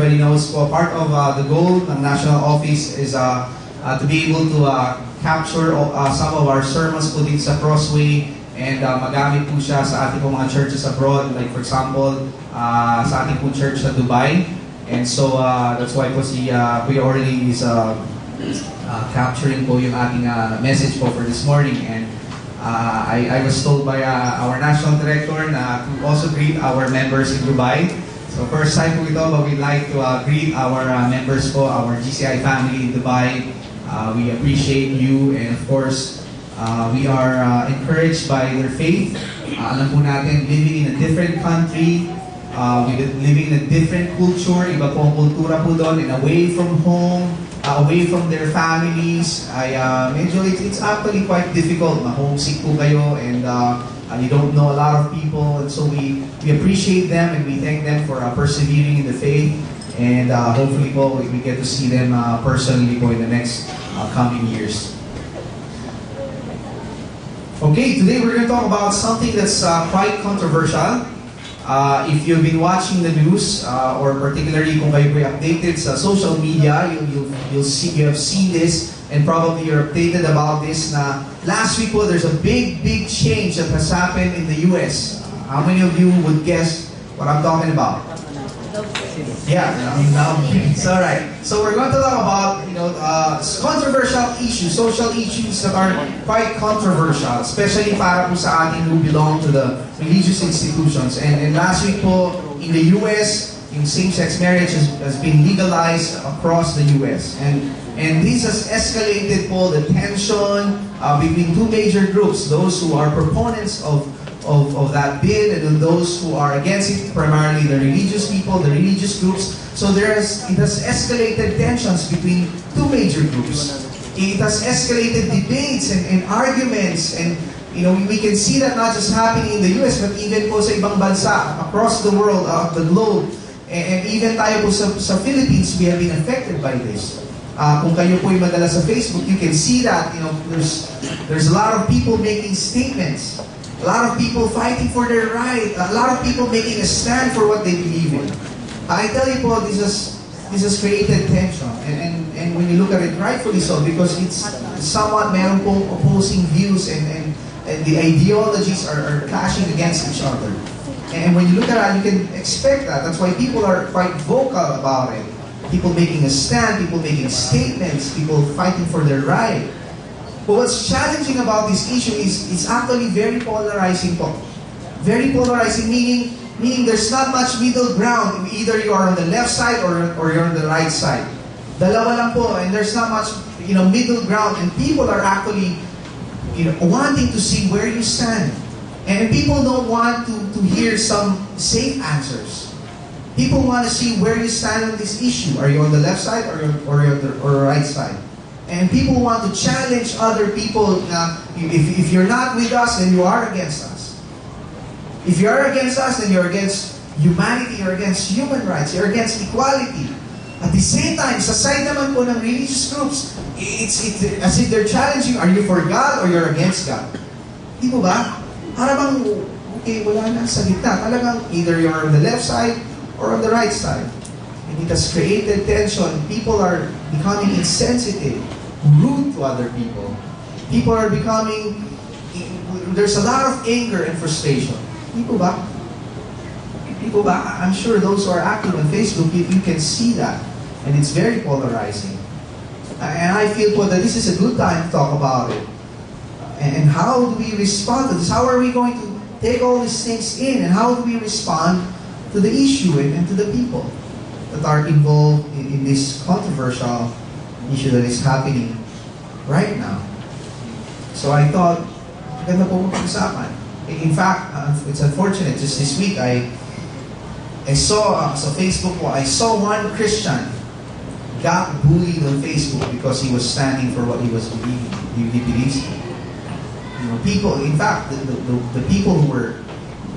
everybody knows po, part of the goal ng National Office is to be able to capture some of our sermons po dito sa Crossway and magamit po siya sa ating po mga churches abroad, like for example, sa ating po church sa Dubai. And so that's why po si Kuya Orly is capturing po yung ating message po for this morning. And I was told by our national director na to also greet our members in Dubai. So first time po ito, but we'd like to greet our members po, our GCI family in Dubai. We appreciate you, and of course, we are encouraged by their faith. Alam po natin, living in a different country, living in a different culture, iba po ang kultura po doon, and away from home, away from their families, medyo it's actually quite difficult. Ma-homesick po kayo, and you don't know a lot of people, and so we appreciate them and we thank them for persevering in the faith, and hopefully po we get to see them personally po in the next coming years. Okay, today we're going to talk about something that's quite controversial. If you've been watching the news, or particularly kung kayo po'y updated sa social media, you have seen this, and probably you're updated about this na last week po, there's a big change that has happened in the US. How many of you would guess what I'm talking about? Yeah, it's alright. So we're going to talk about, controversial issues, social issues that are quite controversial, especially para po sa atin who belong to the religious institutions. And last week po, in the US, yung same-sex marriage has been legalized across the US. And this has escalated po the tension between two major groups, those who are proponents of that bill, and then those who are against it, primarily the religious people, the religious groups. So it has escalated tensions between two major groups. It has escalated debates and arguments, and we can see that not just happening in the US, but even po sa ibang bansa, across the world, the globe, and even tayo po sa Philippines, we have been affected by this. Kung kayo po yung madala sa Facebook, you can see that, there's a lot of people making statements. A lot of people fighting for their right. A lot of people making a stand for what they believe in. I tell you po, this has created tension. And when you look at it, rightfully so, because it's somewhat meron pong opposing views, and the ideologies are clashing against each other. And when you look at it, you can expect that. That's why people are quite vocal about it. People making a stand, people making statements, people fighting for their right. But what's challenging about this issue is it's actually very polarizing po. Very polarizing, meaning there's not much middle ground. Either you are on the left side or you're on the right side. Dalawa lang po, and there's not much middle ground, and people are actually wanting to see where you stand. And people don't want to hear some safe answers. People want to see where you stand on this issue. Are you on the left side or you're on the right side? And people want to challenge other people. If you're not with us, then you are against us. If you are against us, then you're against humanity, you're against human rights, you're against equality. At the same time, sa side naman po ng religious groups, it's as if they're challenging, are you for God or you're against God? Di mo ba? Para bang, okay, wala na sa gitna. Talagang either you're on the left side or on the right side. And it has created tension. People are becoming insensitive, rude to other people. People are becoming, there's a lot of anger and frustration. People ba? I'm sure those who are active on Facebook, you can see that. And it's very polarizing. And I feel that this is a good time to talk about it. And how do we respond to this? How are we going to take all these things in? And how do we respond to the issue and to the people that are involved in this controversial issue that is happening right now? So I thought, ganda po mag-usapan. In fact, it's unfortunate, just this week, I saw sa Facebook po, I saw one Christian got bullied on Facebook because he was standing for what he was believing. He believes in. People, in fact, the people who were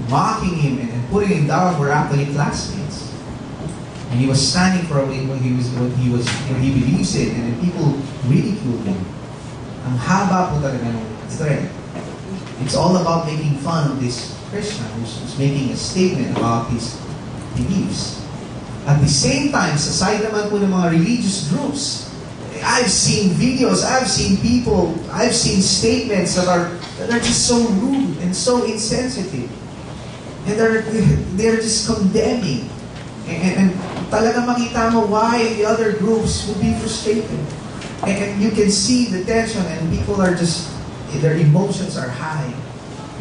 mocking him and putting him down were actually classmates. And he was standing for what he believes in, and people ridiculed him. Ang haba po talaga ng thread. It's all about making fun of this Christian who's making a statement about his beliefs. At the same time, sa side naman po ng mga religious groups, I've seen videos, I've seen people, I've seen statements that are just so rude and so insensitive. And they're just condemning. And talaga makita mo why the other groups will be frustrated. And you can see the tension, and people are just, their emotions are high.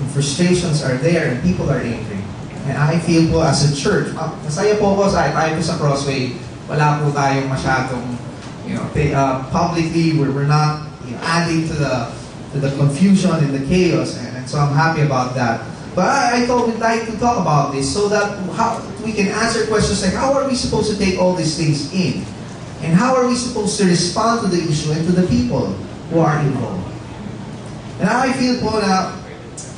And frustrations are there, and people are angry. And I feel po as a church, masaya po ako tayo po sa Crossway, wala po tayong masyadong, publicly, we're not adding to the confusion and the chaos, and so I'm happy about that. But I thought we'd like to talk about this so that how we can answer questions like, how are we supposed to take all these things in? And how are we supposed to respond to the issue and to the people who are involved? And I feel po na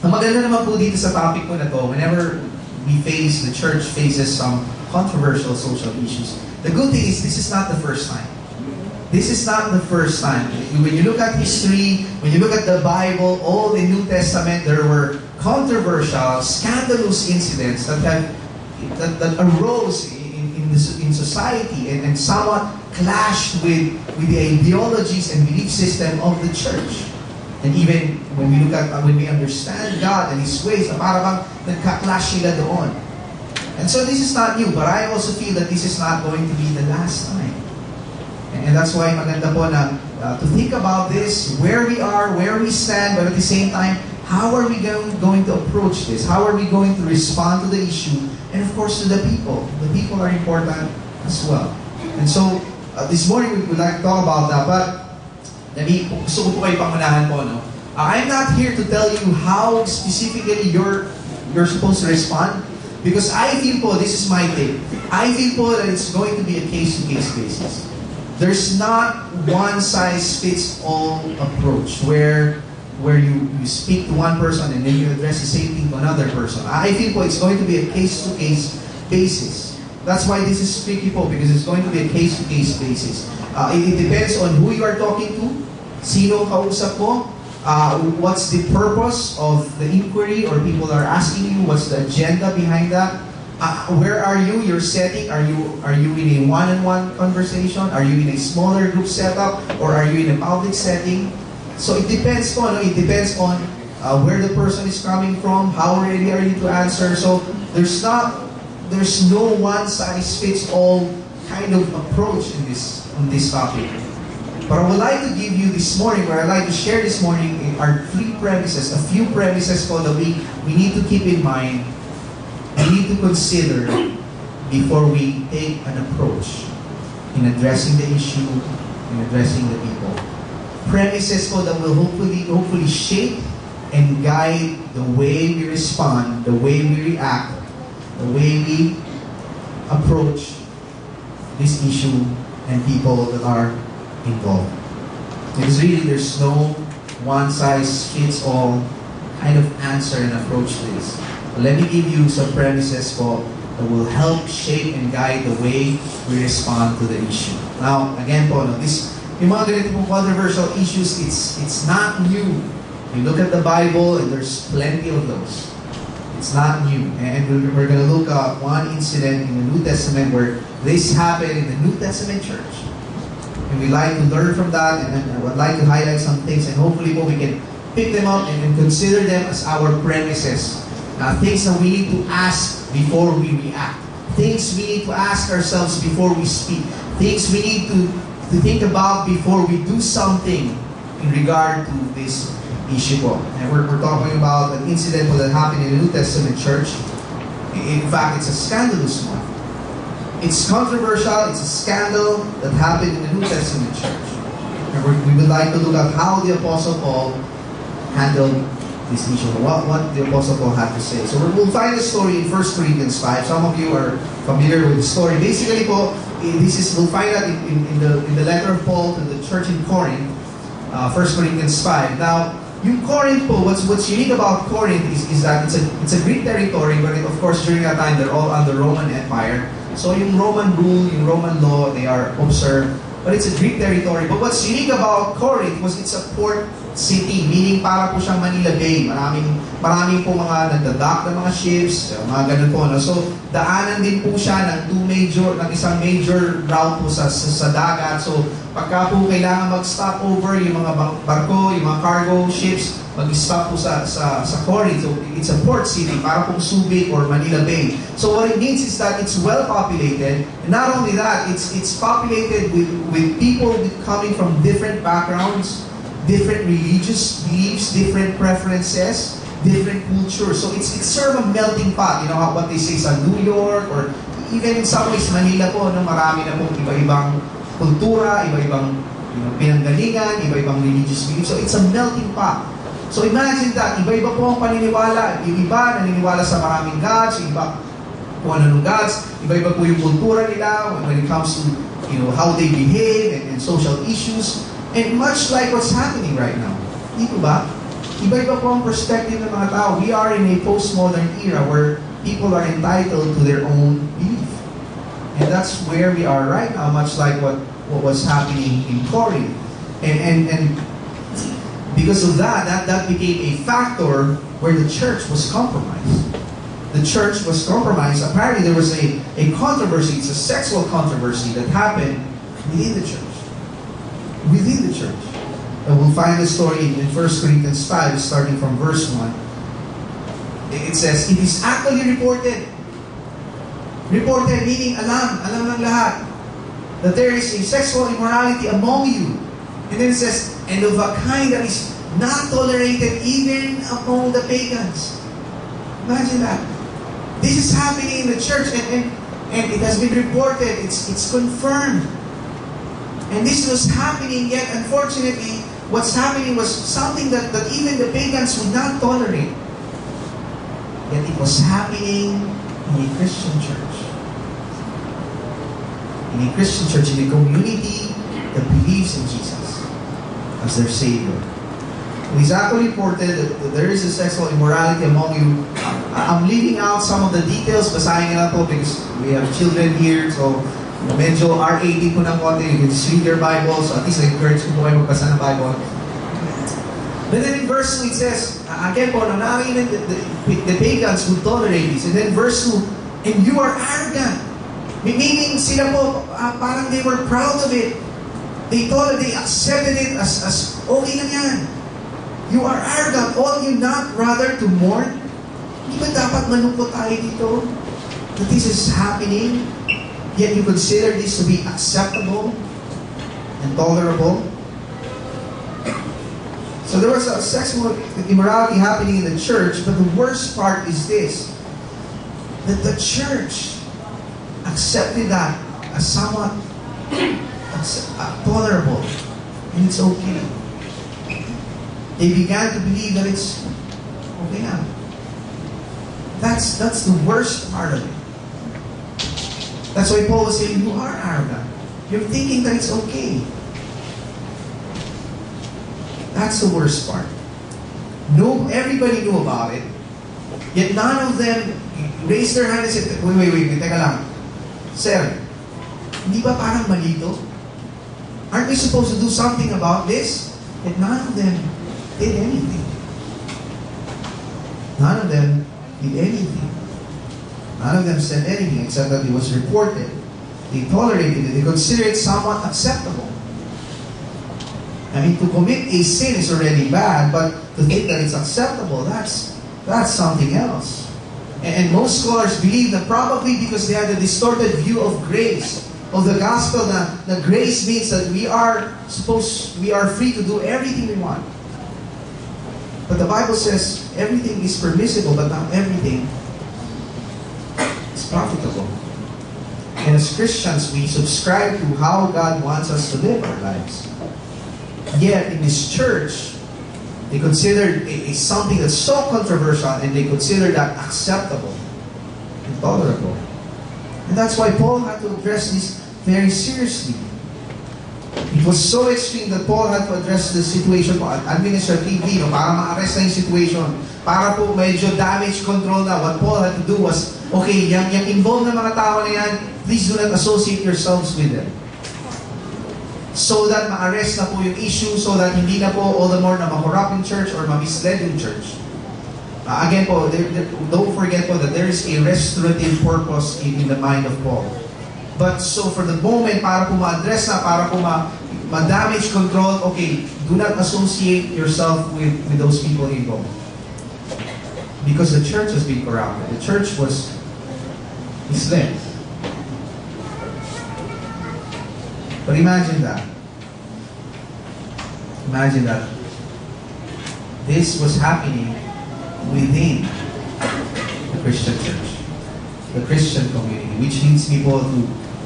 maganda naman po dito sa topic po na to, whenever the church faces some controversial social issues. The good thing is, this is not the first time. This is not the first time. When you look at history, when you look at the Bible, all the New Testament, there were controversial, scandalous incidents that arose in society and somewhat clashed with the ideologies and belief system of the church. And even when we understand God and His ways, parang nagka-clash sila doon. And so this is not new, but I also feel that this is not going to be the last time. And that's why maganda po na to think about this, where we are, where we stand, but at the same time, how are we going to approach this? How are we going to respond to the issue? And of course, to the people. The people are important as well. And so, this morning we would like to talk about that, but gusto ko po kayo pangunahan po, no? I'm not here to tell you how specifically you're supposed to respond, because I feel po, this is my take, I feel po that it's going to be a case-to-case basis. There's not one-size-fits-all approach where you speak to one person and then you address the same thing to another person. I feel po it's going to be a case-to-case basis. That's why this is tricky po, because it's going to be a case-to-case basis. It depends on who you are talking to, sino kausap mo, what's the purpose of the inquiry or people are asking you, what's the agenda behind that. Where are you? Your setting? Are you in a one-on-one conversation? Are you in a smaller group setup? Or are you in a public setting? So it depends on, where the person is coming from, how ready are you to answer. So there's no one-size-fits-all kind of approach on this topic. But I would like to give you this morning, or I'd like to share this morning, are three premises, a few premises that we need to keep in mind, we need to consider before we take an approach in addressing the issue, in addressing the people. Premises that will hopefully shape and guide the way we respond, the way we react, the way we approach this issue and people that are involved. Because really there's no one-size-fits-all kind of answer and approach to this. Let me give you some premises that will help shape and guide the way we respond to the issue. Now, again yung mga ganito pong controversial issues, it's not new. You look at the Bible and there's plenty of those. It's not new. And we're going to look at one incident in the New Testament where this happened in the New Testament church. And we like to learn from that, and I would like to highlight some things, and hopefully we can pick them up and consider them as our premises. Things that we need to ask before we react. Things we need to ask ourselves before we speak. Things we need to think about before we do something in regard to this issue. And we're talking about an incident that happened in the New Testament church. In fact, it's a scandalous one. It's controversial, it's a scandal that happened in the New Testament church. And we would like to look at how the Apostle Paul handled this issue, what the Apostle Paul had to say. So we'll find the story in 1 Corinthians 5. Some of you are familiar with the story. Basically po, we'll find that in the letter of Paul to the church in Corinth, 1 Corinthians 5. Now, yung Corinth po, what's unique about Corinth is that it's a Greek territory, but of course during that time they're all under Roman Empire. So yung Roman rule, yung Roman law, they are observed. But it's a Greek territory. But what's unique about Corinth was it's a port city, meaning para po siyang Manila Bay. Maraming po mga nagdadock ng mga ships, mga ganun po. No? So, daanan din po siya ng isang major route po sa dagat. So, pagka po kailangan mag-stop over yung mga barko, yung mga cargo ships, mag-stop po sa Corinth. So, it's a port city, para pong Subic or Manila Bay. So, what it means is that it's well populated. And not only that, it's populated with people coming from different backgrounds, different religious beliefs, different preferences, different cultures. So, it's sort of a melting pot. You know what they say sa New York or even in some ways Manila po, no, marami na pong iba-ibang kultura, iba-ibang pinanggalingan, iba-ibang religious beliefs. So, it's a melting pot. So imagine that, iba-iba po ang paniniwala. Yung iba naniniwala sa maraming gods, yung iba kung anong gods, iba-iba po yung kultura nila when it comes to how they behave and social issues. And much like what's happening right now. Di po ba? Iba-iba po ang perspective ng mga tao. We are in a postmodern era where people are entitled to their own belief. And that's where we are right now, much like what was happening in Corinth. And because of that became a factor where the church was compromised. The church was compromised. Apparently there was a controversy, it's a sexual controversy that happened within the church. Within the church. And we'll find the story in 1 Corinthians 5, starting from verse 1. It says, it is actually reported. Reported meaning alam ng lahat, that there is a sexual immorality among you. And then it says, and of a kind that is not tolerated even among the pagans. Imagine that. This is happening in the church and it has been reported, it's confirmed. And this was happening, yet unfortunately, what's happening was something that even the pagans would not tolerate. Yet it was happening in a Christian church. In a Christian church, in a community that believes in Jesus as their Savior. It is actually reported that there is a sexual immorality among you. I'm leaving out some of the details, basahin nga po because we have children here, so medyo R80 po ng konti. You can just read your Bible, so at least I encourage ko po kayo magbasa ng Bible. But then in verse 2 it says, again po, the pagans would tolerate this. And then verse 2, and you are arrogant. Meaning sila po, parang they were proud of it. They accepted it as okay lang yan. You are arrogant. Ought you not rather to mourn? Di ba dapat malungkot tayo dito? That this is happening, yet you consider this to be acceptable and tolerable? So there was a sexual immorality happening in the church, but the worst part is this, that the church accepted that as somewhat tolerable, and it's okay. They began to believe that it's okay now. That's the worst part of it. That's why Paul was saying, you are arrogant. You're thinking that it's okay. That's the worst part. No, everybody knew about it, yet none of them raised their hand and said, wait, teka lang. Sir, hindi ba parang malito? Aren't we supposed to do something about this? Yet none of them did anything. None of them did anything. None of them said anything except that it was reported. They tolerated it. They considered it somewhat acceptable. I mean, to commit a sin is already bad, but to think that it's acceptable, that's something else. And most scholars believe that probably because they had a distorted view of grace, of the gospel, that grace means that we are free to do everything we want. But the Bible says everything is permissible, but not everything is profitable. And as Christians, we subscribe to how God wants us to live our lives. Yet in this church, they considered it something that's so controversial, and they consider that acceptable and tolerable. And that's why Paul had to address this very seriously. It was so extreme that Paul had to address the situation administratively, para ma-arrest na yung situation, para po medyo damage control na. What Paul had to do was, okay, yung involved na mga tao na yan, please do not associate yourselves with them. so that ma-arrest na po yung issue, so that hindi na po all the more na ma-corrupt yung church or ma-misled yung church. Again po, don't forget po that there is a restorative purpose in the mind of Paul. But so for the moment, para po ma-address na, para po ma-damage control, okay, do not associate yourself with those people involved. Because the church has been corrupted. The church was misled. But imagine that. Imagine that this was happening within the Christian church, the Christian community, which leads me po to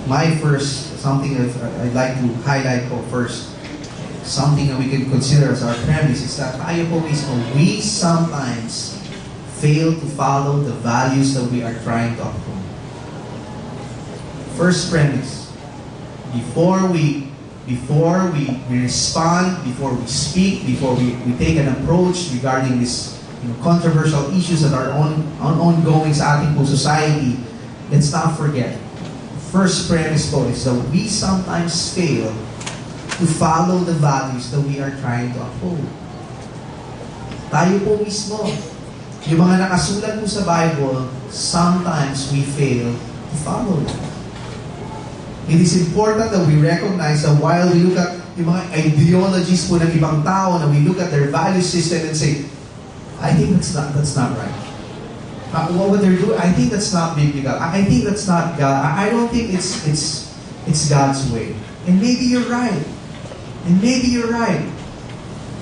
my first, something that I'd like to highlight po first, something that we can consider as our premise is that tayo po mismo, we sometimes fail to follow the values that we are trying to uphold. First premise, before we respond, before we speak, before we take an approach regarding this controversial issues that are ongoing sa ating po society, let's not forget, first premise po is that we sometimes fail to follow the values that we are trying to uphold. Tayo po mismo, yung mga nakasulat po sa Bible, sometimes we fail to follow them. It is important that we recognize that while we look at yung mga ideologies po ng ibang tao, na we look at their value system and say, I think that's not right. What they're doing, I think that's not biblical. I think that's not God. I don't think it's God's way. And maybe you're right.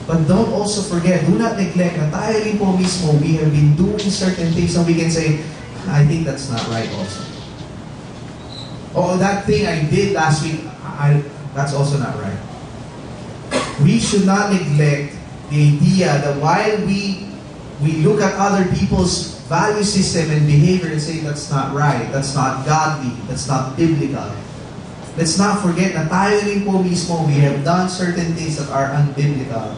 But don't also forget, do not neglect na tayo rin po mismo, we have been doing certain things and we can say, I think that's not right also. Oh, that thing I did last week, that's also not right. We should not neglect the idea that while we look at other people's value system and behavior and say that's not right, that's not godly, that's not biblical. Let's not forget na tayo rin po mismo, we have done certain things that are unbiblical,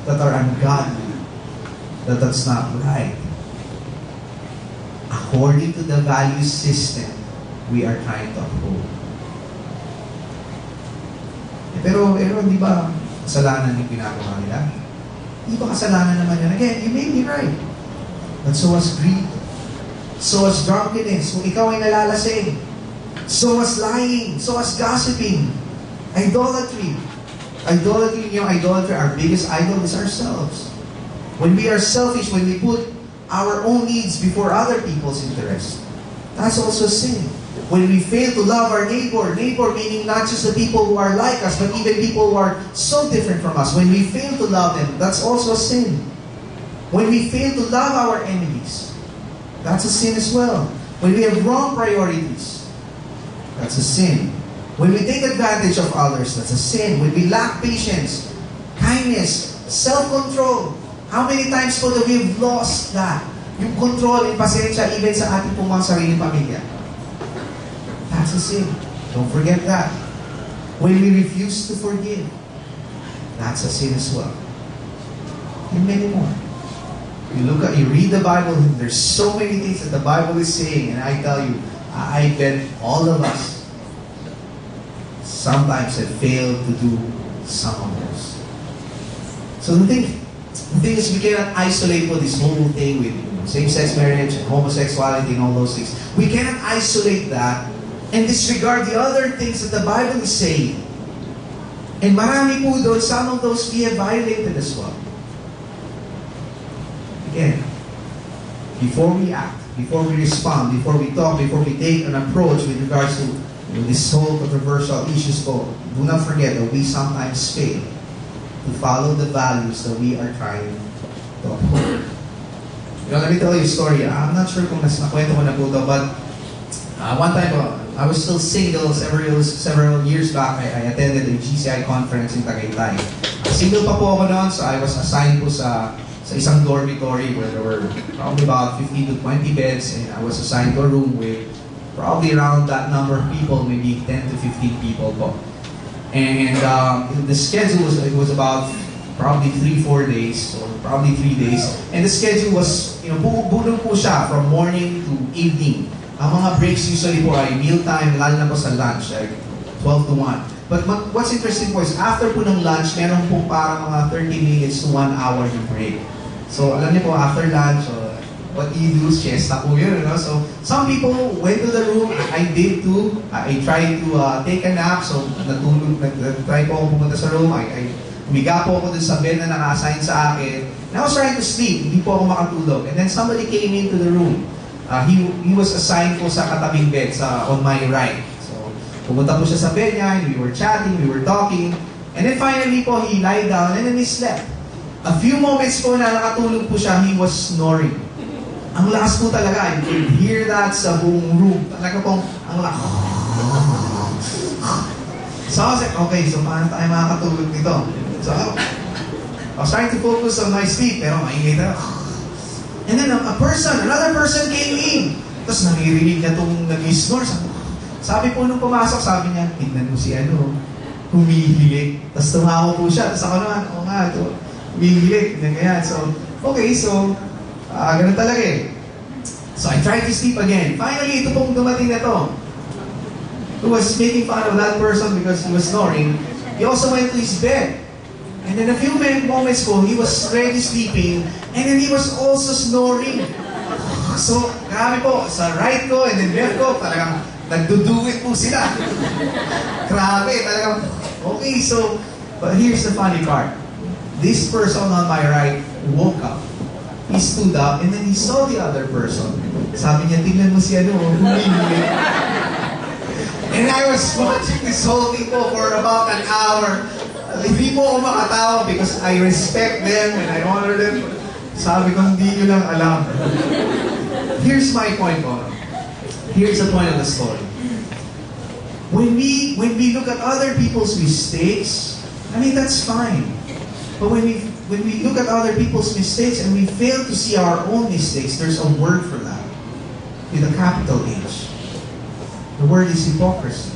that are ungodly, that's not right. According to the value system we are trying to uphold. Pero di ba kasalanan yung ginagawa nila? Di ba kasalanan naman yan? Again, you may be right. But so was greed. So was drunkenness. Kung ikaw ay nalalasing. So was lying. So was gossiping. Idolatry. Idolatry, our biggest idol is ourselves. When we are selfish, when we put our own needs before other people's interests, that's also sin. When we fail to love our neighbor meaning not just the people who are like us, but even people who are so different from us. When we fail to love them, that's also a sin. When we fail to love our enemies, that's a sin as well. When we have wrong priorities, that's a sin. When we take advantage of others, that's a sin. When we lack patience, kindness, self-control, how many times po that we've lost that? Yung control and pasensya even sa ating pong mga sariling pamilya. That's a sin. Don't forget that. When we refuse to forgive, that's a sin as well. And many more. You read the Bible, and there's so many things that the Bible is saying, and I tell you, I bet all of us sometimes have failed to do some of those. So the thing is, we cannot isolate this whole thing with same-sex marriage and homosexuality and all those things. We cannot isolate that and disregard the other things that the Bible is saying. And marami po doon, some of those we have violated as well. Again, before we act, before we respond, before we talk, before we take an approach with regards to this whole controversial issues, do not forget that we sometimes fail to follow the values that we are trying to uphold. Let me tell you a story. I'm not sure kung nakwento ko na po ito, but one time, I was still single several years back. I attended a GCI conference in Tagaytay. Single pa po ako noon, so I was assigned po sa isang dormitory where there were probably about 15 to 20 beds, and I was assigned to a room with probably around that number of people, maybe 10 to 15 people po. And the schedule was about probably 3-4 days, or probably 3 days. And the schedule was, bulong po siya from morning to evening. Ang mga breaks usually po ay mealtime, lalo na po sa lunch, like 12 to 1. But what's interesting po is after po ng lunch, meron po parang mga 30 minutes to 1 hour yung break. So alam niyo po, after lunch, what do you do? Siesta po yun, no? So some people went to the room. I did too. I tried to take a nap. So natulog, nag-try po ako pumunta sa room. Umiga po ako dun sa bed na naka-assign sa akin. And I was trying to sleep. Hindi po ako makatulog. And then somebody came into the room. He was assigned po sa katabing bed on my right. So pumunta po siya sa bed niya. And we were chatting, we were talking. And then finally po, he lied down and then he slept. A few moments po na nakatulog po siya, he was snoring. Ang lakas po talaga. You could hear that sa buong room. Talaga pong, ang lakas. So I was like, okay, so paano tayo makakatulog nito? So I was trying to focus on my sleep, pero maingay na. And then another person came in. Tapos naririnig na itong nag-snore. Sabi po nung pumasok, sabi niya, tignan mo si humihilig. Tapos tumawa po siya. Tapos ako naman, oo nga, ito, humihilig. Ganyan. So, okay, so, ganun talaga eh. So I tried to sleep again. Finally, ito pong dumating na to. Who was making fun of that person because he was snoring. He also went to his bed. And then a few moments po, he was already sleeping. And then he was also snoring. So, grabe po, sa right ko and then left ko, talagang nagduduwit po sila. Grabe, talagang, okay, so, but here's the funny part. This person on my right woke up. He stood up and then he saw the other person. Sabi niya, tingnan mo si humihilig. And I was watching this whole thing po for about an hour. Hindi po ako makatawa because I respect them and I honor them. Sabi ko, hindi nyo lang alam. Here's my point po. Here's the point of the story. When we look at other people's mistakes, I mean, that's fine. But when we look at other people's mistakes and we fail to see our own mistakes, there's a word for that. With a capital H. The word is hypocrisy.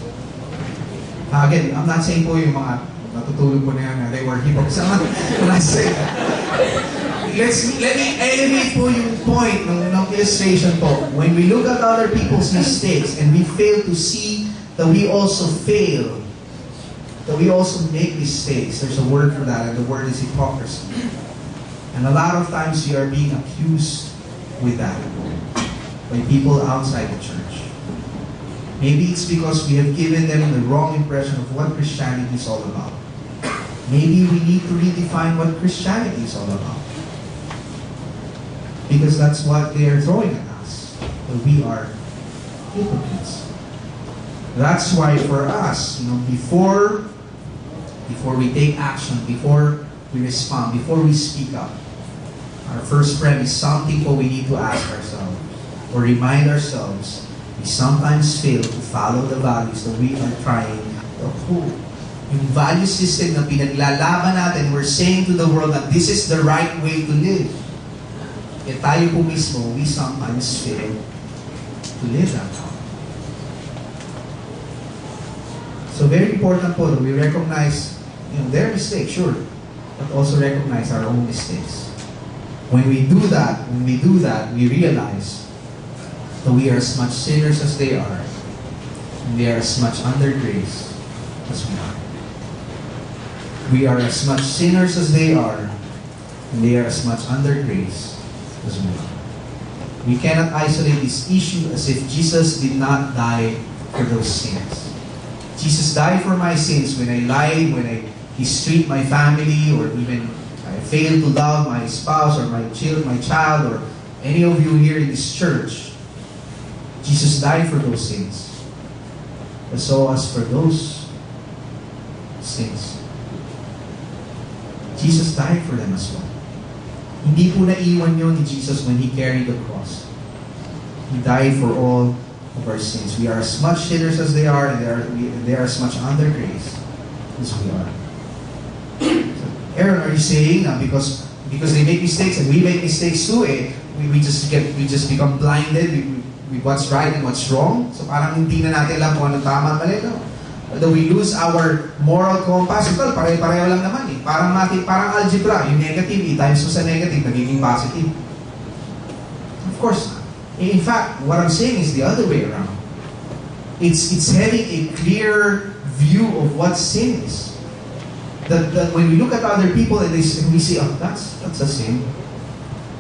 Again, I'm not saying po yung mga natutulog po na yan, they were hypocrites. When I say that, let me elevate po yung point ng illustration po. When we look at other people's mistakes and we fail to see that we also fail, that we also make mistakes, there's a word for that, and the word is hypocrisy. And a lot of times we are being accused with that by people outside the church. Maybe it's because we have given them the wrong impression of what Christianity is all about. Maybe we need to redefine what Christianity is all about. Because that's what they are throwing at us. That we are hypocrites. That's why for us, before we take action, before we respond, before we speak up, our first premise, something we need to ask ourselves or remind ourselves. We sometimes fail to follow the values that we are trying to uphold. Yung value system na pinaglalaban natin, we're saying to the world that this is the right way to live. Kaya tayo po mismo, we sometimes fail to live that way. So very important po that we recognize their mistakes, sure, but also recognize our own mistakes. When we do that, we realize that we are as much sinners as they are, and they are as much under grace as we are. We are as much sinners as they are, and they are as much under grace as we are. We cannot isolate this issue as if Jesus did not die for those sins. Jesus died for my sins when I lied, when I mistreat my family, or even I failed to love my spouse or my child, or any of you here in this church. Jesus died for those sins. But so as for those sins, Jesus died for them as well. Hindi po naiwan yun ni Jesus when He carried the cross. He died for all of our sins. We are as much sinners as they are, and they are as much under grace as we are. So, Aron, are you saying that because they make mistakes and we make mistakes too, we just become blinded with what's right and what's wrong? So parang hindi na natin alam kung ano tama at mali, no? That we lose our moral compass. Well, pareho lang naman eh. Parang algebra, yung negative, times mo sa negative, nagiging positive. Of course not. In fact, what I'm saying is the other way around. It's having a clear view of what sin is. That when we look at other people and we see, oh, that's a sin.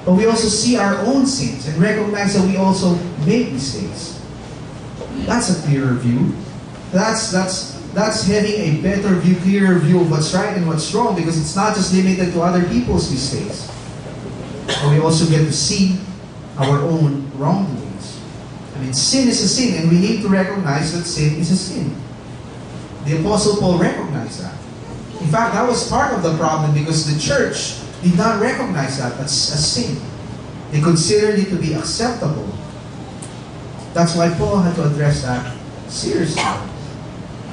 But we also see our own sins and recognize that we also make mistakes. That's a clearer view. That's having a better view, clearer view of what's right and what's wrong, because it's not just limited to other people's mistakes. But we also get to see our own wrongdoings. I mean, sin is a sin, and we need to recognize that sin is a sin. The Apostle Paul recognized that. In fact, that was part of the problem, because the church did not recognize that as a sin. They considered it to be acceptable. That's why Paul had to address that seriously.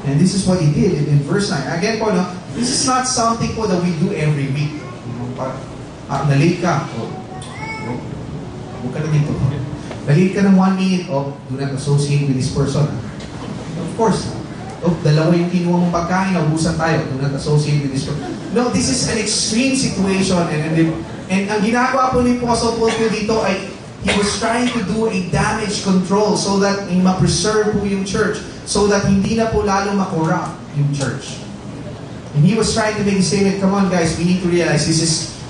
And this is what he did in verse 9. Again po, no, this is not something po that we do every week. Na-late ka. Huwag ka na dito. Na-late ka ng 1 minute. Do not associate with this person. Of course. Dalawa yung kinuha mong pagkain, naubusan tayo. Do not associate with this person. No, this is an extreme situation. And ang ginagawa po ni Apostle Paul po dito ay he was trying to do a damage control so that ma-preserve po yung church, so that hindi na po lalo makorrupt yung church. And he was trying to make a statement, come on guys, we need to realize this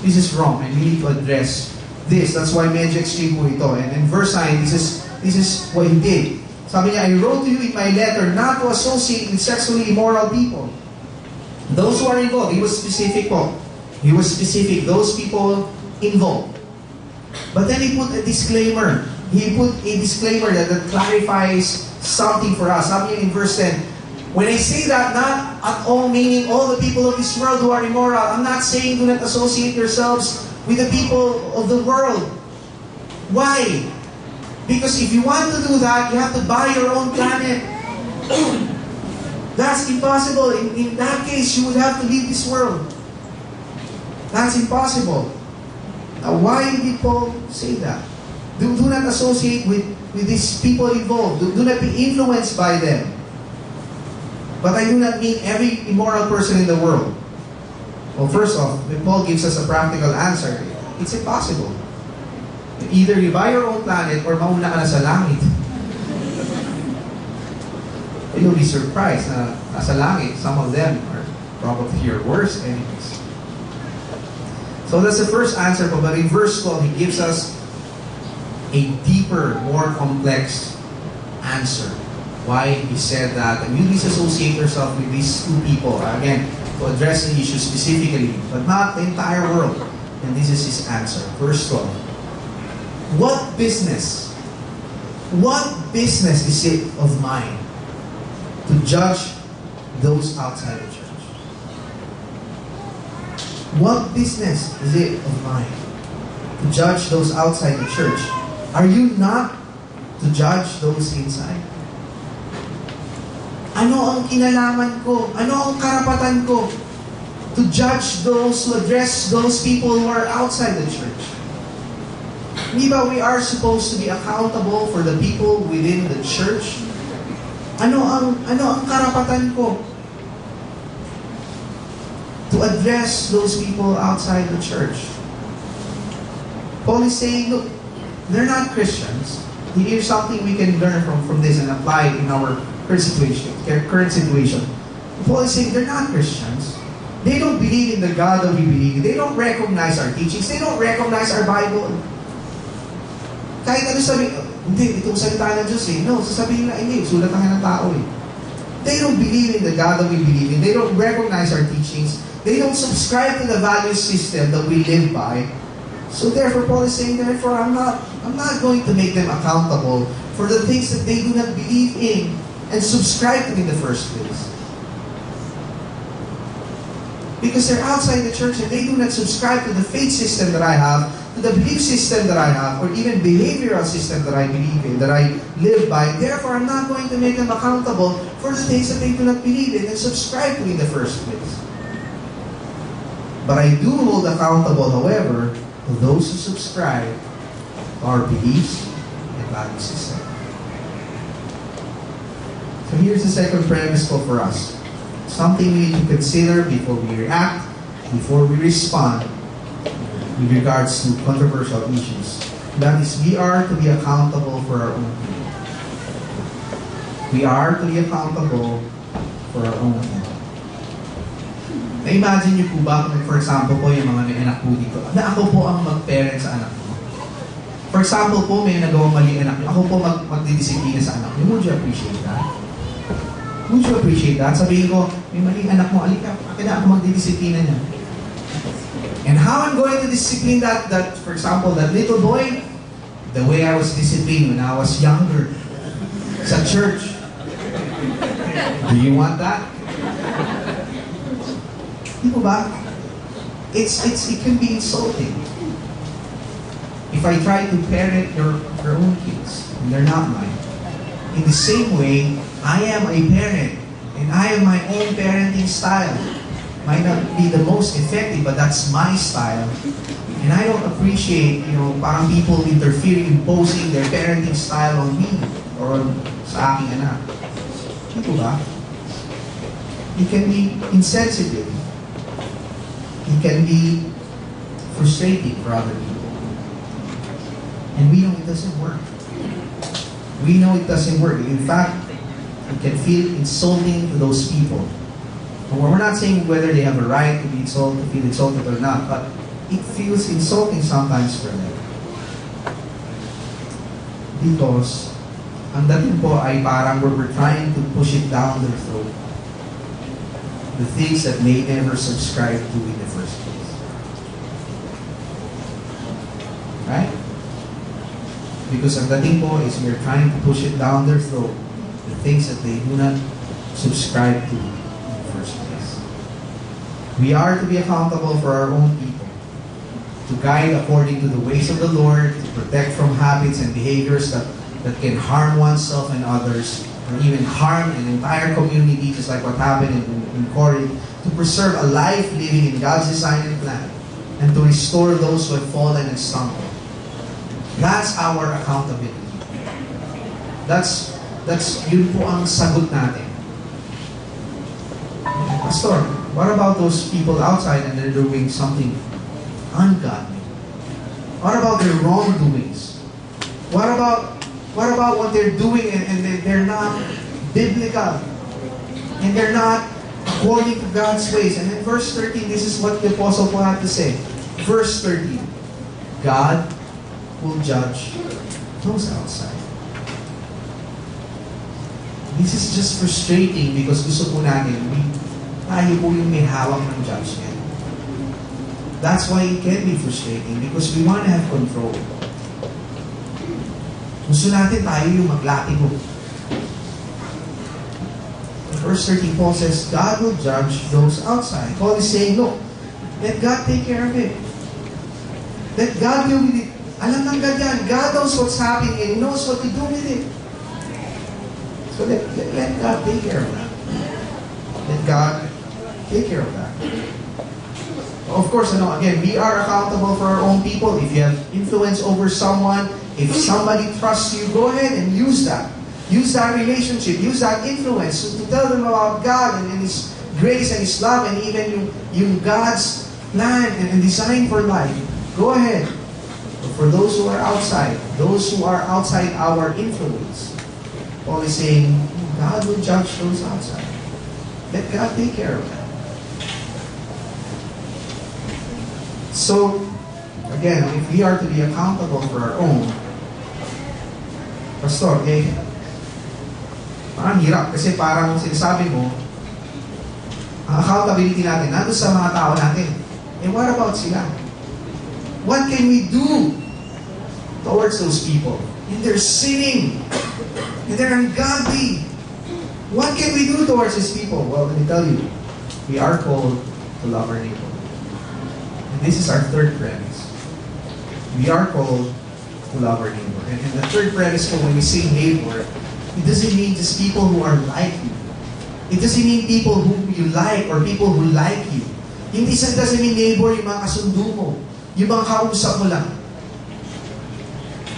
is wrong and we need to address this. That's why medyo extreme po ito. And in verse 9, this is what he did. Sabi niya, I wrote to you in my letter not to associate with sexually immoral people. Those who are involved, he was specific po. He was specific, those people involved. But then he put a disclaimer. He put a disclaimer that clarifies something for us. Sabi niya in verse 10, when I say that, not at all meaning all the people of this world who are immoral. I'm not saying do not associate yourselves with the people of the world. Why? Because if you want to do that, you have to buy your own planet. That's impossible. In that case, you would have to leave this world. That's impossible. Now, why did Paul say that? Do not associate with these people involved. Do not be influenced by them. But I do not mean every immoral person in the world. Well, first off, when Paul gives us a practical answer, it's impossible. Either you buy your own planet or mauna ka na sa langit. You'll be surprised na nasa langit, some of them are probably your worst enemies. So that's the first answer po. But in verse 12, he gives us a deeper, more complex answer. Why he said that, and you disassociate yourself with these two people. Again, to address the issue specifically, but not the entire world. And this is his answer. Verse 12. What business is it of mine to judge those outside the church? What business is it of mine to judge those outside the church? Are you not to judge those inside? Ano ang kinalaman ko? Ano ang karapatan ko to judge those, to address those people who are outside the church? Di ba we are supposed to be accountable for the people within the church? Ano ang karapatan ko to address those people outside the church? Paul is saying, look, they're not Christians. Here's something we can learn from this and apply in our current situation. Paul is saying they're not Christians. They don't believe in the God that we believe in. They don't recognize our teachings. They don't recognize our Bible. Kahit ano sabi, hindi, itong salita ng Diyos eh. No, sasabihin na, hindi, sulat lang ng tao eh. They don't believe in the God that we believe in. They don't recognize our teachings. They don't subscribe to the value system that we live by. So therefore, Paul is saying, therefore, I'm not going to make them accountable for the things that they do not believe in and subscribe to in the first place. Because they're outside the church and they do not subscribe to the faith system that I have, to the belief system that I have, or even behavioral system that I believe in, that I live by. Therefore, I'm not going to make them accountable for the things that they do not believe in and subscribe to in the first place. But I do hold accountable, however, to those who subscribe to our beliefs and value system. So here's the second premise for us. Something we need to consider before we react, before we respond with regards to controversial issues. That is, we are to be accountable for our own people. We are to be accountable for our own people. Na-imagine niyo po ba, for example po, yung mga may anak po dito, na ako po ang mag-parent sa anak ko. For example po, may nagawang mali anak niyo, ako po magdidisiplina sa anak niyo. Would you appreciate that? Would you appreciate that? Sabihin ko, may maling anak mo, alika, akin na ako magdidisiplina niya. And how I'm going to discipline that, for example, that little boy, the way I was disciplined when I was younger sa church. Do you want that? Di ba? It can be insulting. If I try to parent your own kids, and they're not mine. In the same way, I am a parent, and I have my own parenting style. Might not be the most effective, but that's my style. And I don't appreciate, parang people interfering, imposing their parenting style on me or sa aking anak. Ito ba? It can be insensitive. It can be frustrating for other people. And we know it doesn't work. We know it doesn't work. In fact, it can feel insulting to those people. We're not saying whether they have a right to be insulted, to feel insulted or not, but it feels insulting sometimes for them. Because ang dating po ay parang we're trying to push it down their throat. The things that they never subscribed to in the first place. Right? Because ang dating po is we're trying to push it down their throat. The things that they do not subscribe to. We are to be accountable for our own people, to guide according to the ways of the Lord, to protect from habits and behaviors that can harm oneself and others, or even harm an entire community, just like what happened in Corinth, to preserve a life living in God's design and plan, and to restore those who have fallen and stumbled. That's our accountability. That's yun po ang sagot natin. Pastor, what about those people outside and they're doing something ungodly? What about their wrongdoings? What about what they're doing and they're not biblical? And they're not according to God's ways? And in verse 13, this is what the Apostle Paul had to say. Verse 13, God will judge those outside. This is just frustrating because gusto po natin, tayo po yung may hawak ng judgment. That's why it can be frustrating because we want to have control. Gusto natin tayo yung maglatigo. Verse 13, Paul says, God will judge those outside. Paul is saying, look, let God take care of it. Let God deal with it. Alam ng God yan. God knows what's happening and He knows what to do with it. So let God take care of that. Let God take care of that. Of course, again, we are accountable for our own people. If you have influence over someone, if somebody trusts you, go ahead and use that. Use that relationship, use that influence to tell them about God and His grace and His love and even yung God's plan and design for life. Go ahead. But for those who are outside our influence, Paul is saying, God will judge those outside. Let God take care of that. So, again, if we are to be accountable for our own, Pastor, parang hirap kasi parang sinasabi mo, ang accountability natin nandun sa mga tao natin. What about sila? What can we do towards those people? And they're sinning. And they're ungodly. What can we do towards these people? Well, let me tell you, we are called to love our neighbor. And this is our third premise. We are called to love our neighbor. And the third premise when we say neighbor, it doesn't mean just people who are like you. It doesn't mean people who you like or people who like you. Yung isa doesn't mean neighbor, yung mga kasundo mo. Yung mga kausap mo lang.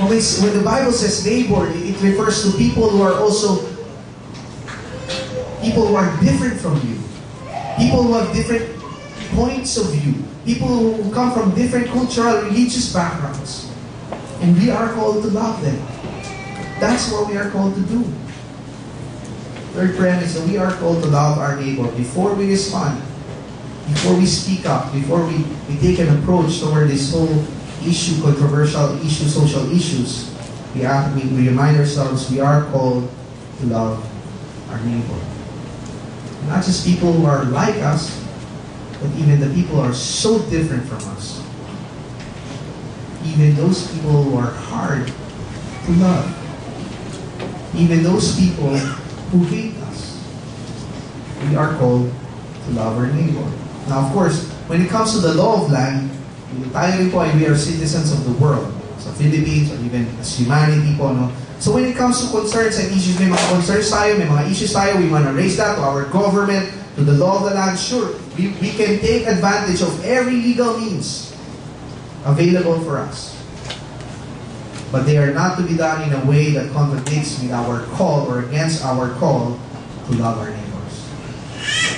When the Bible says neighbor, it refers to people who are different from you. People who have different points of view. People who come from different cultural, religious backgrounds. And we are called to love them. That's what we are called to do. Third premise, that we are called to love our neighbor. Before we respond, before we speak up, before we take an approach toward this whole issue, controversial issue, social issues, we remind ourselves we are called to love our neighbor. Not just people who are like us, but even the people who are so different from us. Even those people who are hard to love. Even those people who hate us. We are called to love our neighbor. Now, of course, when it comes to the law of land, tayo rin po ay we are citizens of the world. Sa Philippines, or even as humanity po, no? So when it comes to concerns and issues, may mga concerns tayo, may mga issues tayo, we want to raise that to our government, to the law of the land. Sure, we can take advantage of every legal means available for us. But they are not to be done in a way that contradicts with our call or against our call to love our neighbors.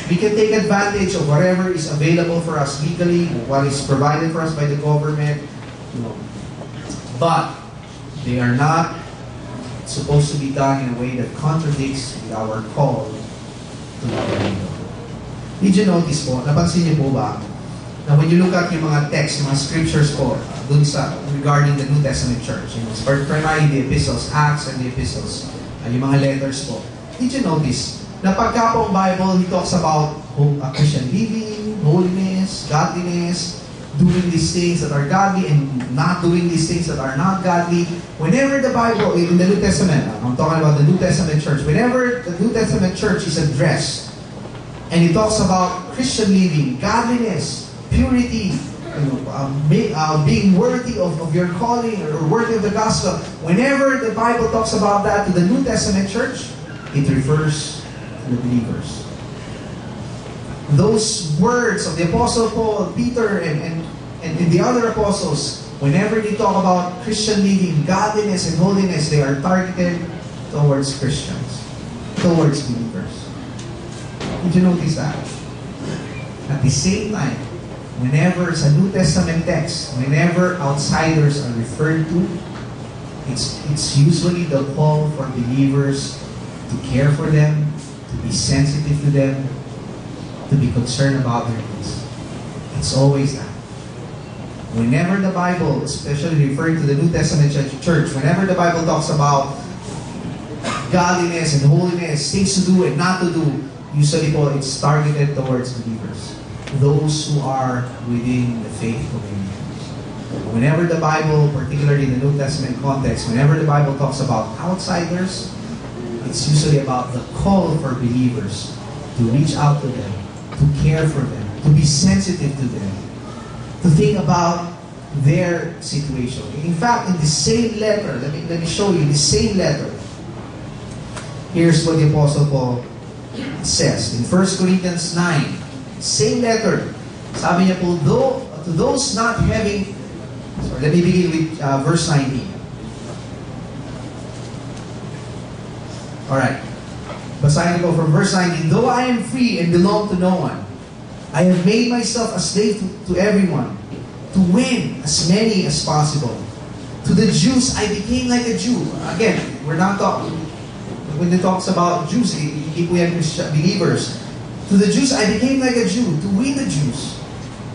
We can take advantage of whatever is available for us legally, what is provided for us by the government, but they are not supposed to be done in a way that contradicts with our call to love our neighbor. Did you notice po, napansin niyo po ba, na when you look at yung mga text, yung mga scriptures po, dun sa, regarding the New Testament church, primarily the epistles, Acts and the epistles, yung mga letters po, did you notice, na pagka po ang Bible, it talks about Christian living, holiness, godliness, doing these things that are godly and not doing these things that are not godly. Whenever the Bible, in the New Testament, I'm talking about the New Testament church, whenever the New Testament church is addressed, and it talks about Christian living, godliness, purity, being worthy of your calling or worthy of the gospel, whenever the Bible talks about that to the New Testament church, it refers to the believers. Those words of the Apostle Paul, Peter, and the other apostles, whenever they talk about Christian living, godliness, and holiness, they are targeted towards Christians, towards believers. Did you notice that? At the same time, whenever it's a New Testament text, whenever outsiders are referred to, it's usually the call for believers to care for them, to be sensitive to them, to be concerned about their needs. It's always that. Whenever the Bible, especially referring to the New Testament church, whenever the Bible talks about godliness and holiness, things to do and not to do, usually it's targeted towards believers, those who are within the faith community. Whenever the Bible, particularly in the New Testament context, whenever the Bible talks about outsiders, it's usually about the call for believers to reach out to them, to care for them, to be sensitive to them, to think about their situation. In fact, in the same letter, let me show you the same letter. Here's what the Apostle Paul says in 1 Corinthians 9. Same letter. Sabi niya po, to those not having, let me begin with verse 19. Alright. Basahin ko from verse 19. Though I am free and belong to no one, I have made myself a slave to everyone, to win as many as possible. To the Jews, I became like a Jew. Again, we're not talking, when it talks about Jews, we have believers. To the Jews, I became like a Jew, to win the Jews.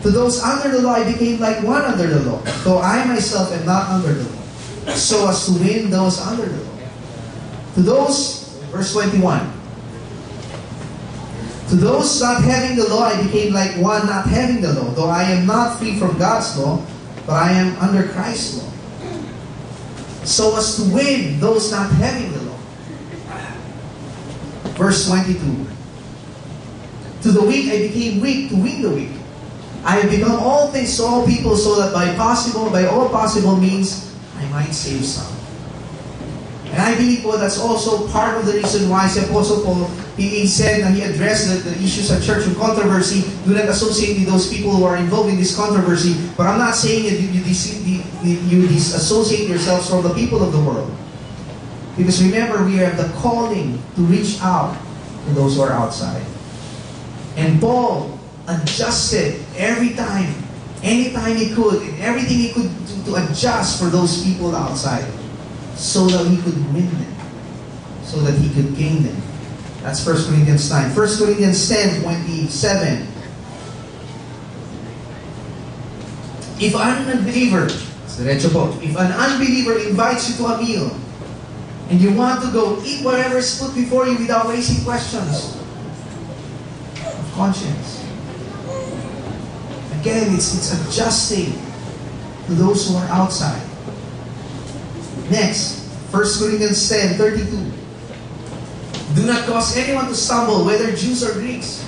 To those under the law, I became like one under the law, though I myself am not under the law, so as to win those under the law. To those, verse 21, to those not having the law, I became like one not having the law, though I am not free from God's law, but I am under Christ's law, so as to win those not having the law. Verse 22, to the weak I became weak to win the weak. I have become all things to all people, so that by all possible means, I might save some. And I believe that's also part of the reason why the Apostle Paul, he said that he addressed the issues at church of controversy. Do not associate with those people who are involved in this controversy. But I'm not saying that you disassociate yourselves from the people of the world. Because remember, we have the calling to reach out to those who are outside. And Paul adjusted anytime he could, and everything he could to adjust for those people outside, so that he could win them, so that he could gain them. That's 1 Corinthians 9. 1 Corinthians 10:27. If an unbeliever, if an unbeliever invites you to a meal, and you want to go eat whatever is put before you without raising questions of conscience. Again, it's adjusting to those who are outside. Next, 1 Corinthians 10:32. Do not cause anyone to stumble, whether Jews or Greeks,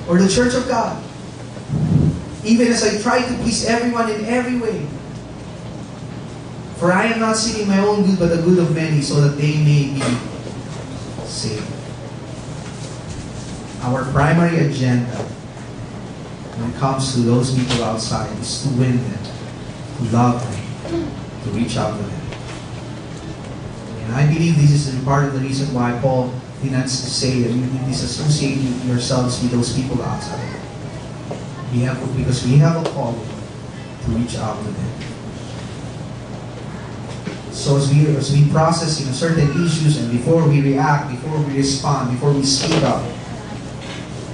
or the church of God, even as I try to please everyone in every way. For I am not seeking my own good, but the good of many, so that they may be saved. Our primary agenda when it comes to those people outside is to win them, to love them, to reach out to them. And I believe this is part of the reason why Paul did not say that you disassociate yourselves with those people outside. Because we have a calling to reach out to them. So as we process certain issues, and before we react, before we respond, before we speak up,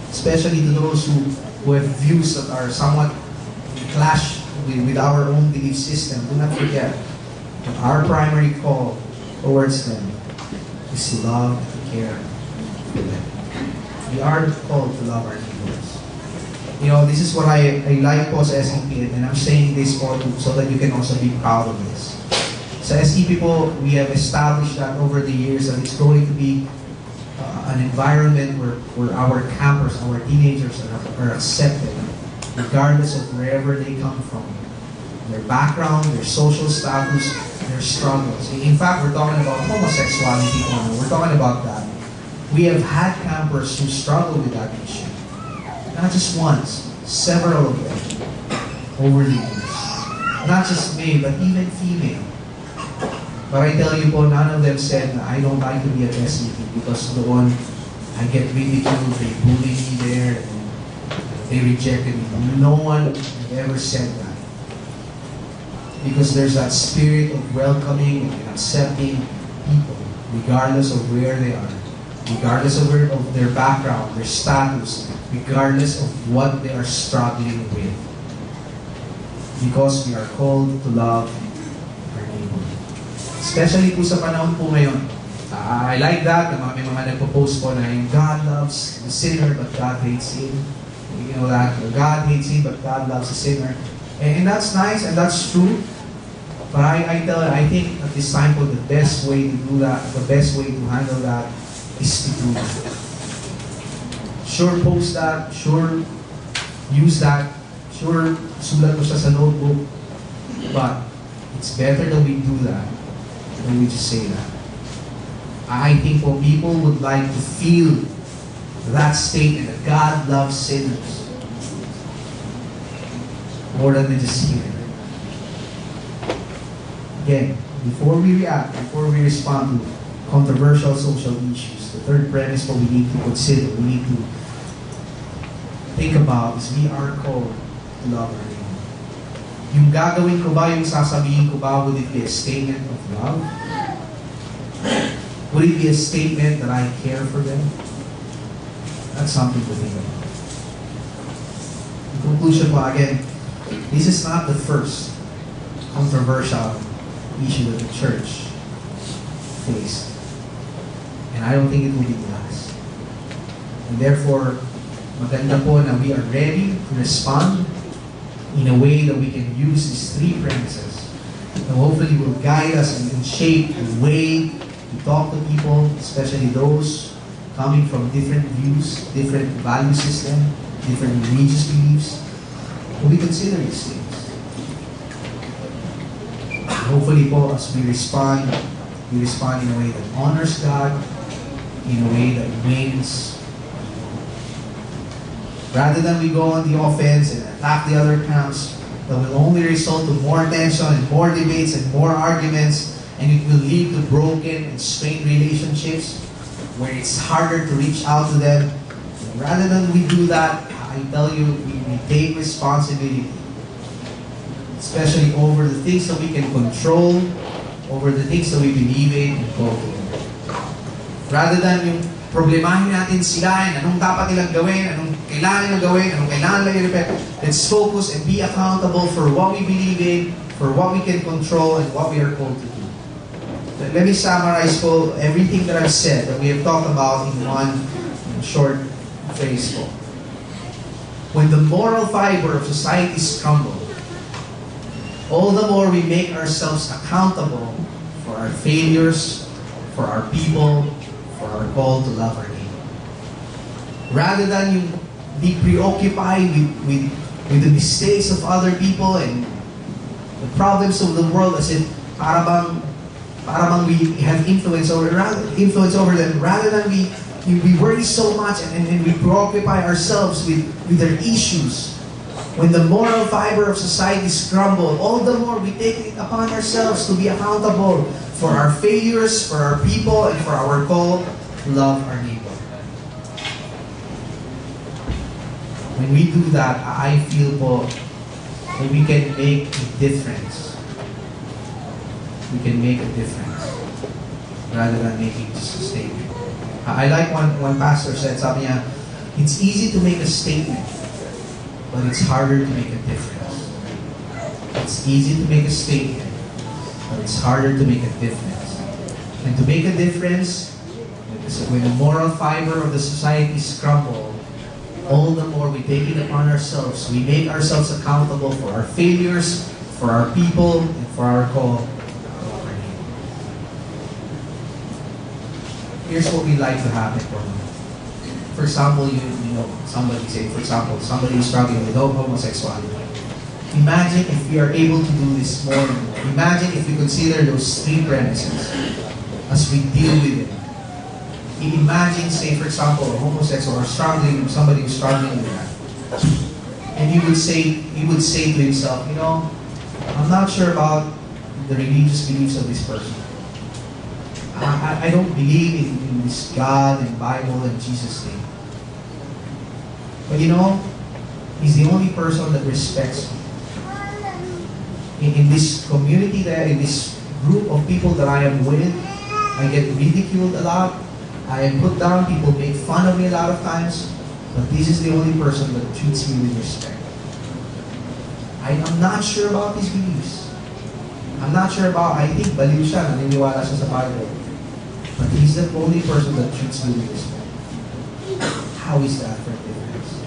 especially to those who have views that are somewhat clash with our own belief system, do not forget that our primary call towards them is to love and to care for them. We are called to love our neighbors. This is what I like po sa SEP, and I'm saying this po so that you can also be proud of this. Sa SEP po, we have established that over the years that it's going to be an environment where our campers, our teenagers are accepted, regardless of wherever they come from, their background, their social status, their struggles. In fact, we're talking about homosexuality. We're talking about that. We have had campers who struggle with that issue. Not just once, several of them over the years. Not just male, but even female. But I tell you po, none of them said, I don't like to be at SEP because doon I get ridiculed, they bully me there, and they rejected me. No one ever said that. Because there's that spirit of welcoming and accepting people, regardless of where they are, regardless of their background, their status, regardless of what they are struggling with. Because we are called to love our neighbor. Especially po sa panahon po ngayon. I like that. May mga nagpo-post po na God loves the sinner but God hates him. You know that. God hates him but God loves the sinner. And that's nice and that's true. But I think at this time po the best way to do that, the best way to handle that is to do that. Sure post that, sure use that, sure sulat mo siya sa notebook. But it's better that we do that than we just say that. I think people would like to feel that statement that God loves sinners more than they just hear it. Again, before we react, before we respond to controversial social issues, the third premise what we need to consider, we need to think about is we are called to love our neighbor. Yung gagawin ko ba, yung sasabihin ko ba, would it be a statement of love? Would it be a statement that I care for them? That's something to think about. In conclusion po, again, this is not the first controversial issue that the church faced. And I don't think it will be the last. And therefore, maganda po na we are ready to respond in a way that we can use these three premises that hopefully will guide us and shape the way to talk to people, especially those coming from different views, different value system, different religious beliefs. We consider these things. Hopefully po, as we respond in a way that honors God, in a way that wins. Rather than we go on the offense and attack the other camps, that will only result to more tension and more debates and more arguments, and it will lead to broken and strained relationships where it's harder to reach out to them. Rather than we do that, I tell you, we take responsibility. Especially over the things that we can control, over the things that we believe in and go to. Rather than yung problemahin natin sila, anong dapat nilang gawin, anong kailangan nilang gawin, anong kailangan nilang i-repent. Let's focus and be accountable for what we believe in, for what we can control, and what we are called to do. Let me summarize po everything that I've said, that we have talked about in one short phrase po. When the moral fiber of society crumbles, all the more we make ourselves accountable for our failures, for our people, for our call to love our neighbor. Rather than you be preoccupied with the mistakes of other people and the problems of the world as if para bang we have influence over them, rather than we worry so much and we preoccupy ourselves with their issues. When the moral fiber of society crumbles, all the more we take it upon ourselves to be accountable for our failures, for our people, and for our call to love our neighbor. When we do that, I feel po that we can make a difference. We can make a difference rather than making just a statement. I like one pastor said, sabi niya, it's easy to make a statement, but it's harder to make a difference. It's easy to make a statement, but it's harder to make a difference. And to make a difference, when the moral fiber of the society crumbles, all the more we take it upon ourselves. We make ourselves accountable for our failures, for our people, and for our call. Here's what we like to happen for them. For example, you know, somebody is struggling with homosexuality. Imagine if we are able to do this more. Imagine if we consider those three premises as we deal with it. Imagine, say, for example, a homosexual or somebody who's struggling with that. And he would say to himself, you know, I'm not sure about the religious beliefs of this person. I don't believe in this God and Bible and Jesus thing. But you know, he's the only person that respects me. In this community, in this group of people that I am with, I get ridiculed a lot. I am put down. People make fun of me a lot of times. But this is the only person that treats me with respect. I'm not sure about his beliefs. I'm not sure about, I think baliw siya, naniniwala siya sa Bible. But he's the only person that treats me with respect. How is that for difference?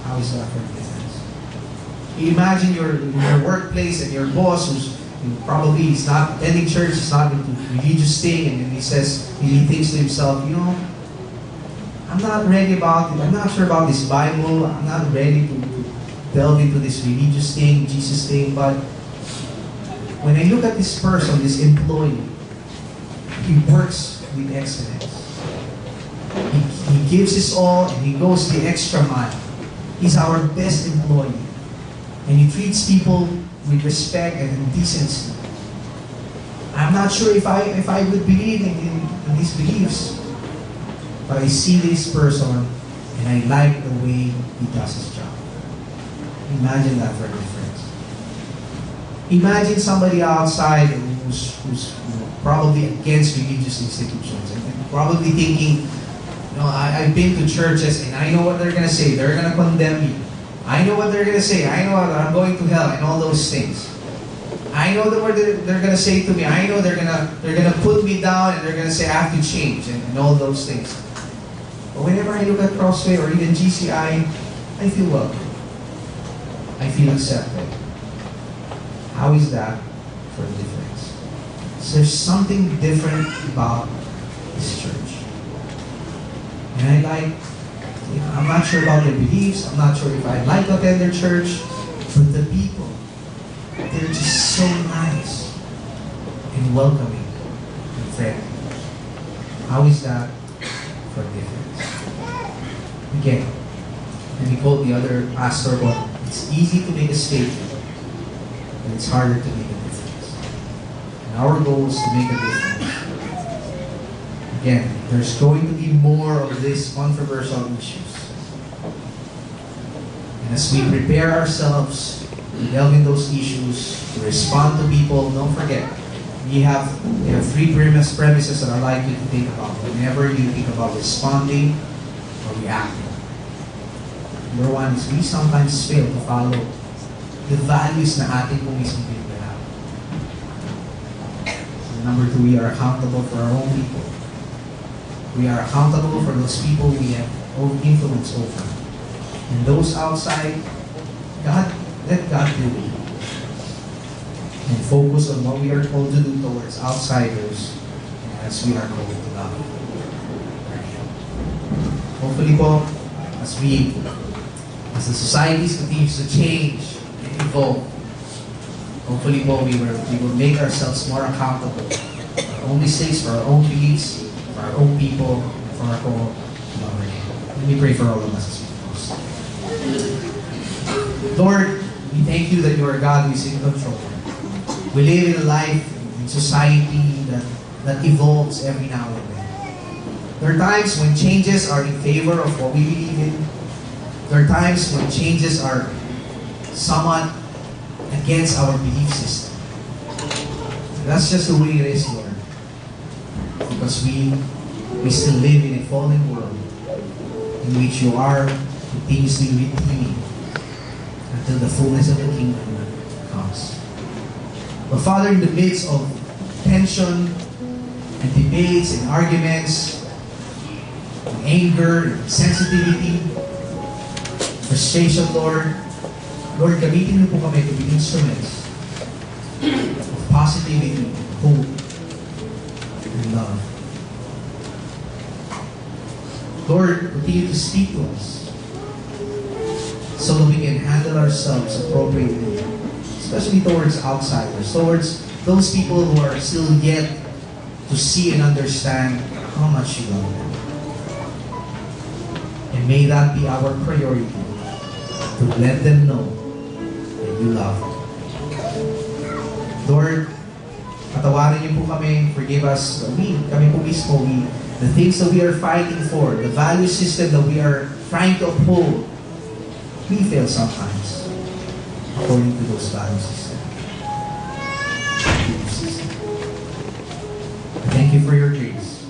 How is that for difference? Imagine you're in your workplace and your boss who's probably he's not attending church, he's not into religious thing, and he thinks to himself, you know, I'm not ready about it. I'm not sure about this Bible. I'm not ready to delve into this religious thing, Jesus thing. But when I look at this person, this employee, he works with excellence. He gives his all and he goes the extra mile. He's our best employee. And he treats people with respect and decency. I'm not sure if I would believe in these beliefs. But I see this person and I like the way he does his job. Imagine that for a difference. Imagine somebody outside who's probably against religious institutions and probably thinking, you know, I've been to churches and I know what they're going to say. They're going to condemn me. I know what they're going to say. I know I'm going to hell and all those things. I know what they're going to say to me. I know they're going to put me down and they're going to say I have to change and all those things. But whenever I look at Crossway or even GCI, I feel welcome. I feel accepted. How is that for the difference? So there's something different about this church. And I'm not sure about their beliefs, I'm not sure if I'd like to attend their church, but the people, they're just so nice and welcoming and friendly. How is that for a difference? Again, let me quote the other pastor, but it's easy to make a statement, but it's harder to make a difference. And our goal is to make a difference. Again, there's going to be more of these controversial issues. And as we prepare ourselves to delve in those issues, to respond to people, don't forget, we have three premises that I'd like you to think about whenever you think about responding or reacting. Number one is we sometimes fail to follow the values na ating pong mismo pinagdala. Number two, we are accountable for our own people. We are accountable for those people we have influence over. And those outside, let God do it. And focus on what we are called to do towards outsiders as we are called to love. Hopefully po, as the society continues to change and evolve, hopefully po, we will make ourselves more accountable for our own mistakes, for our own beliefs, for our own people, and for our own government. Let me pray for all of us as we close. Lord, we thank you that you are God who is in control. We live in a life, in society that evolves every now and then. There are times when changes are in favor of what we believe in. There are times when changes are somewhat against our belief system. That's just the way it is, Lord. Because we still live in a fallen world in which you are continuously redeeming until the fullness of the kingdom comes. But Father, in the midst of tension and debates and arguments, and anger and sensitivity, frustration, Lord, gamitin mo po kami to be instruments of positivity, hope, and love. Lord, continue to speak to us so that we can handle ourselves appropriately, especially towards outsiders, towards those people who are still yet to see and understand how much you love them. And may that be our priority, to let them know that you love them. Lord, patawarin niyo po kami, forgive us, kami po mismo, the things that we are fighting for, the value system that we are trying to uphold, we fail sometimes according to those value systems. Thank you for your grace.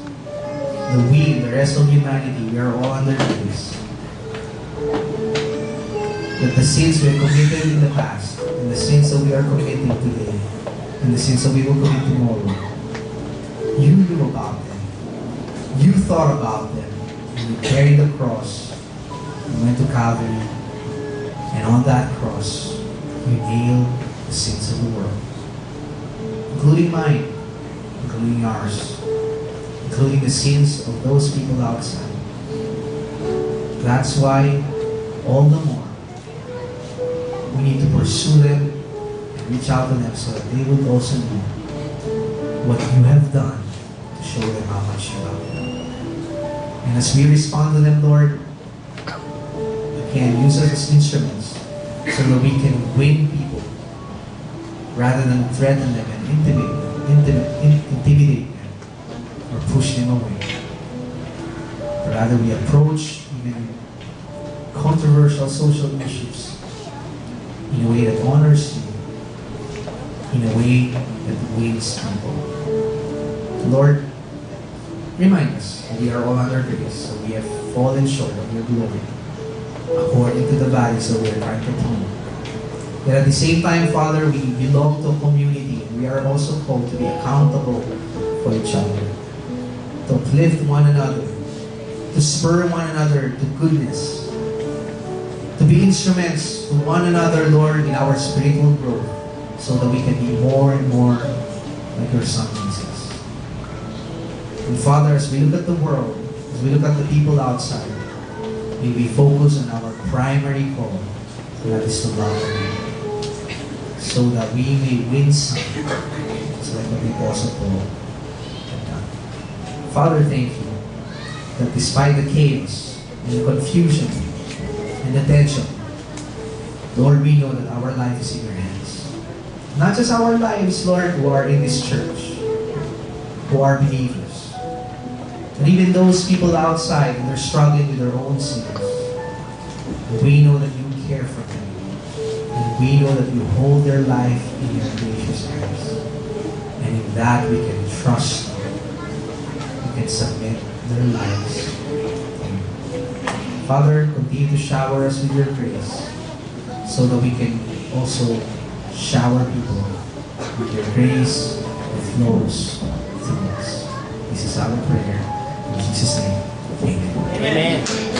The rest of humanity, we are all under grace. That the sins we have committed in the past, and the sins that we are committing today, and the sins that we will commit tomorrow, you knew about them. You thought about them. And you carried the cross. You went to Calvary. And on that cross, you nailed the sins of the world. Including mine. Including ours. Including the sins of those people outside. That's why, all the more, we need to pursue them and reach out to them so that they will also know what you have done to show them how much you love them. And as we respond to them, Lord, you can use us as instruments so that we can win people rather than threaten them and intimidate them or push them away. Rather, we approach even controversial social issues in a way that honors you, in a way that wins people. Lord, remind us that we are all under grace, so we have fallen short of your glory according to the values that we are trying to attain. Yet at the same time, Father, we belong to a community, and we are also called to be accountable for each other, to uplift one another, to spur one another to goodness, to be instruments to one another, Lord, in our spiritual growth, so that we can be more and more like your Son, Jesus. And Father, as we look at the world, as we look at the people outside, may we focus on our primary call, and that is to love them, so that we may win some, just like what the Apostle Paul had done. Father, thank you that despite the chaos and the confusion and the tension, Lord, we know that our life is in your hands. Not just our lives, Lord, who are in this church, who are believers, but even those people outside and they're struggling with their own sins. We know that you care for them. And we know that you hold their life in your gracious hands. And in that we can trust you. We can submit their lives to you. Father, continue to shower us with your grace so that we can also shower people with your grace that flows through us. This is our prayer. In Jesus' name, amen. Amen.